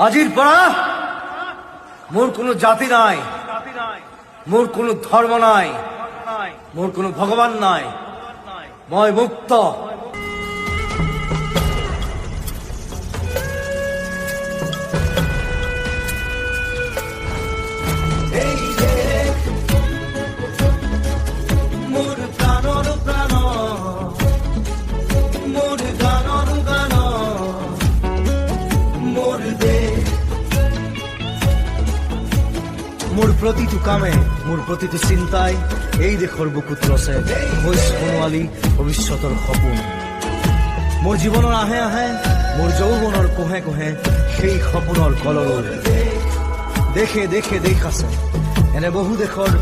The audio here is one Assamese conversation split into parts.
আজিৰ পৰা মোৰ কোনো জাতি নাই, মোৰ কোনো ধৰ্ম নাই, মোৰ কোনো ভগবান নাই, মই মুক্ত। মোৰ প্ৰতিটো কামে, মোৰ প্ৰতিটো চিন্তাই এই দেশৰ বুকুত ৰচে ভৈছ সোণোৱালী ভৱিষ্যতৰ সপোন। মোৰ জীৱনৰ আহে আহে, মোৰ যৌৱনৰ কোহে কোহে সেই সপোনৰ কলৰৱ। দেশে দেশে দেশ আছে, এনে বহু দেশৰ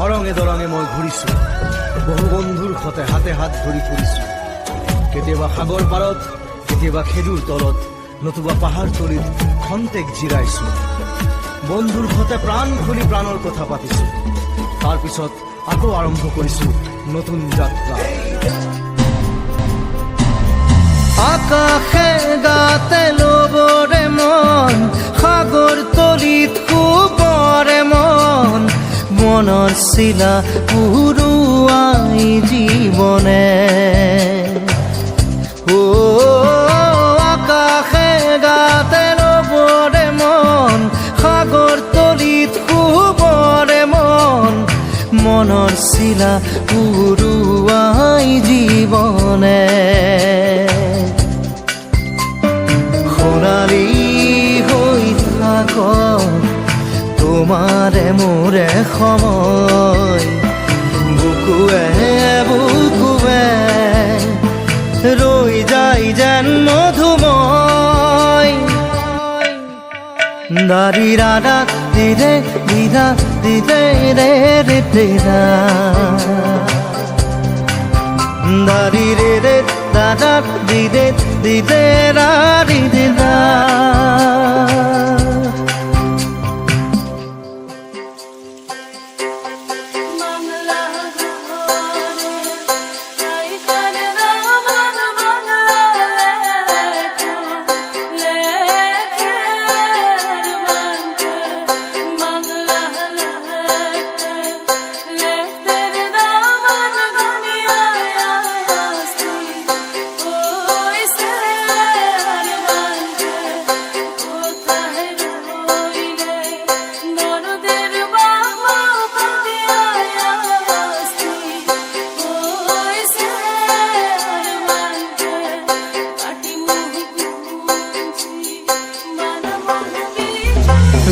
অৰঙে দৰঙে মই ঘূৰিছো, বহু বন্ধুৰ সতে হাতে হাত ধৰি ফুৰিছো। কেতিয়াবা সাগৰ পাৰত, কেতিয়াবা খেজুৰ তলত, নতুবা পাহাৰ তলিত খন্তেক জিৰাইছো। বন্ধুৰ সতে প্ৰাণ খুলি প্ৰাণৰ কথা পাতিছো, তাৰ পিছত আকৌ আৰম্ভ কৰিছো নতুন যাত্ৰা। আকাশে গাতে লবৰে মন, সাগৰ তলিত শুবৰে মন, মনৰ চিলা উৰুৱাই জীৱনে। আকাশে গাতে লবৰে মন, সাগৰ তলিত শুবৰে মন, মনৰ চিলা উৰুৱাই জীৱনে। সোণালী হৈ থাক তোমাৰে মোৰে সময়, বুকুৱে বুকুৱে ৰৈ যায় যেন মধুময়। দাৰি ৰাধা দিৰে দিৰা দিৰে ৰে ৰে তেৰা, দাৰি ৰে ৰে দাদা দিৰে দিৰে ৰা ৰি দিৰা।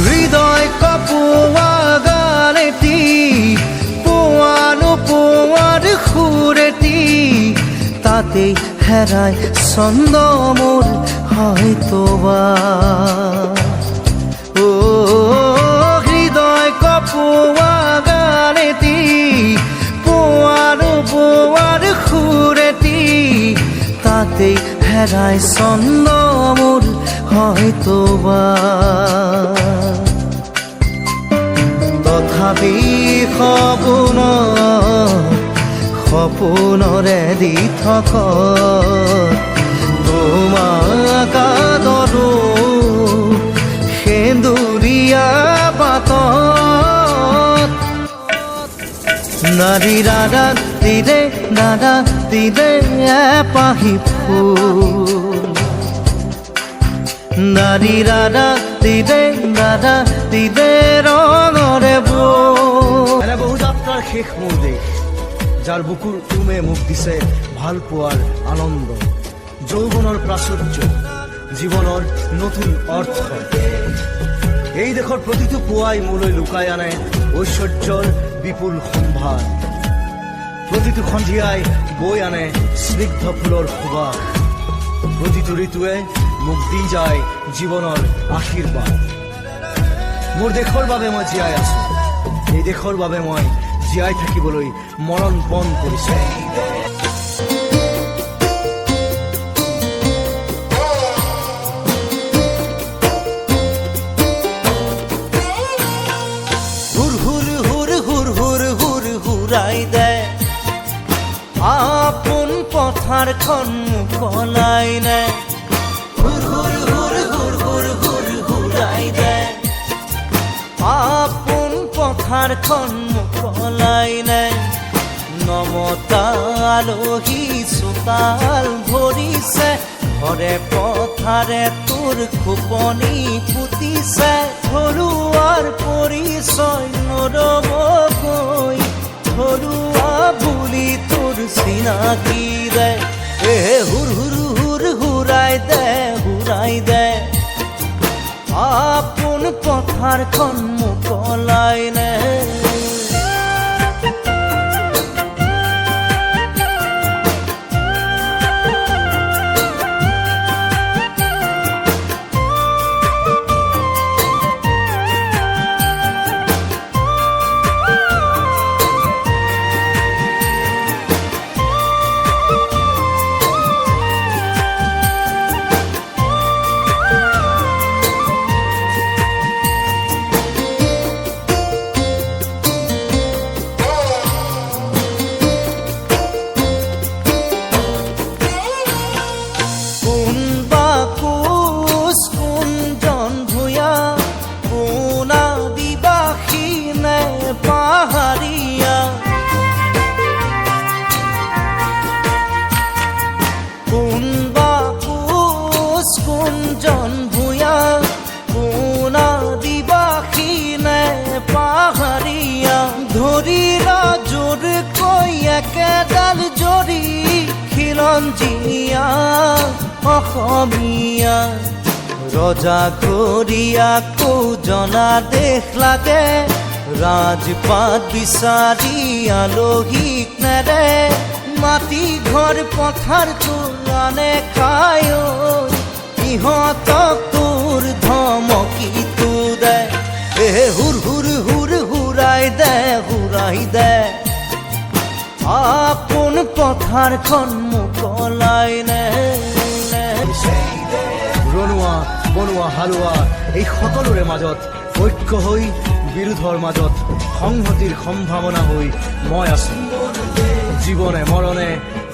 হৃদয় কপোৱা গানেটি পোৱানো পোৱাৰ সুৰেটি, তাতেই হেৰাই ছন্দ মোৰ হয়তোবা। হৃদয় কপোৱা গানেটি পোৱানো পোৱাৰ সুৰেটি, তাতেই হেৰাই ছন্দ মোৰ হয়তোবা। তথাপি সপোন সপোনৰে দি থক তোমাক আদৰো সেন্দুৰীয়া পাতত। নাৰী ৰাধা দিৰে দাদা দিৰে এপাহি ফুল, নাৰী ৰাধা দিৰে দাদা দিৰে ৰঙৰে বুল। এনে বহু যাত্ৰাৰ শেষ মোৰ দেশ, যাৰ বুকুৰ তুমে মোক দিছে ভাল পোৱাৰ আনন্দ, যৌৱনৰ প্ৰাচুৰ্য, জীৱনৰ নতুন অৰ্থ। এই দেশৰ প্ৰতিটো পুৱাই মোলৈ লুকাই আনে ঐশ্বৰ্যৰ বিপুল সম্ভাৰ, প্ৰতিটো সন্ধিয়াই বৈ আনে স্নিগ্ধ ফুলৰ সুবাস, প্ৰতিটো ঋতুৱে মোক দি যায় জীৱনৰ আশীৰ্বাদ। মোৰ দেশৰ বাবে মই জীয়াই আছো, এই দেশৰ বাবে মই জীয়াই থাকিবলৈ মৰণ পণ কৰিছো। হুৰ হুৰ হুৰ হুৰ হুৰ হুৰ হুৰাই দে আপোন পথাৰখন মুকলাই নে, হুৰ হুৰ হুৰ হুৰ হুৰ হুৰ হুৰাই পথাৰখন মুকলাই নাই নমতা আলহী চোতাল ভৰিছে ঘৰে পথাৰে তোৰ খোপনি পুতিছে ঘৰুৱাৰ পৰিচয় নৰবকৈ ঘৰুৱা বুলি তোৰ চিনাকি দে হুৰ হুৰ হুৰ হুৰাই দে আপোন পথাৰখন মুকলাই নে একেডাল জৰি খিলঞ্জীয়া অসমীয়া ৰজা ঘৰিয়াকো জনা দেশ লাগে ৰাজপাত বিচাৰি আলহীক নেৰে মাটি ঘৰ পথাৰ তোৰানে খায় ইহঁতক তোৰ ধমকিটো দে হুৰ হুৰ হুৰ হুৰাই দে আপোন পথাৰখন মুকলাই নে ৰণুৱা বনুৱা হালোৱা এই সকলোৰে মাজত ঐক্য হৈ বিৰোধৰ মাজত সংহতিৰ সম্ভাৱনা হৈ মই আছো জীৱনে মৰণে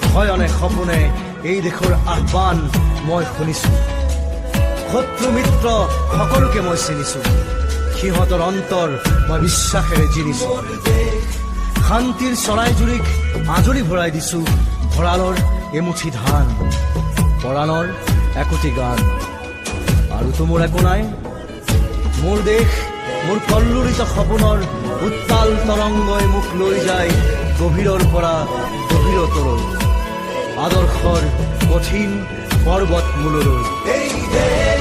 শয়নে সপোনে এই দেশৰ আহ্বান মই শুনিছো শত্ৰু মিত্ৰ সকলোকে মই চিনিছো সিহঁতৰ অন্তৰ মই বিশ্বাসেৰে জিনিছো শান্তিৰ চৰাইজুৰিক আজৰি ভৰাই দিছো ভঁৰালৰ এমুঠি ধান পৰাণৰ একোটি গান আৰুতো মোৰ একো নাই মোৰ দেশ মোৰ কল্লোলিত সপোনৰ উত্তাল তৰংগই মোক লৈ যায় গভীৰৰ পৰা গভীৰতৰলৈ আদৰ্শৰ কঠিন পৰ্বত মূললৈ এই দেশ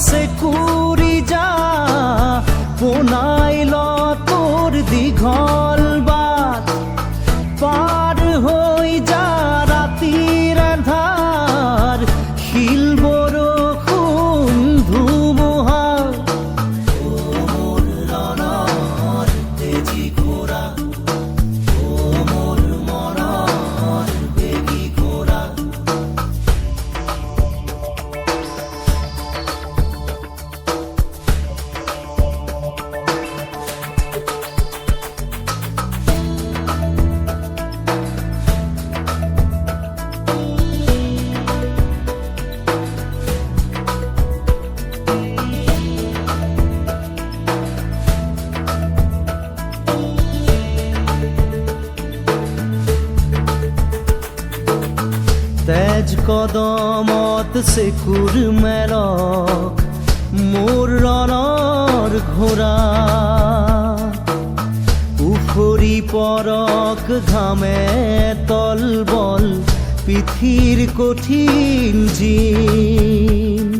চেকুৰি যা পোনাই ল তোৰ দীঘল বাট পাৰ হৈ যা ৰাতিৰ আন্ধাৰ শিল বৰষুণ ধুমুহা তেজী ঘোঁৰা মোৰ মনৰ বেগী ঘোঁৰা তেজ কদমত চেকুৰ মেৰক মোৰ ৰণৰ ঘোঁৰা উফৰি পৰক ঘামে তলবল পিঠিৰ কঠিন জিন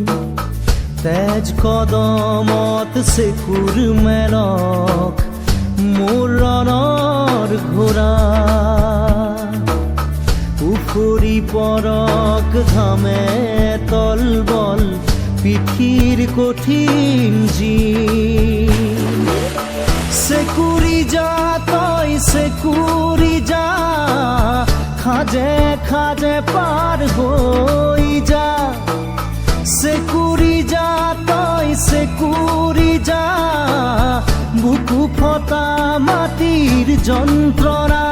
তেজ কদমত চেকুৰ মেৰক মোৰ ৰণৰ ঘোঁৰা উফৰি পৰক ঘামে তলবল পিঠিৰ কঠিন জিন চেকুৰি যা তই চেকুৰি যা খাজে খাজে পাৰ হৈ যা চেকুৰি যা তই চেকুৰি যা বুকু ফটা মাটিৰ যন্ত্ৰণা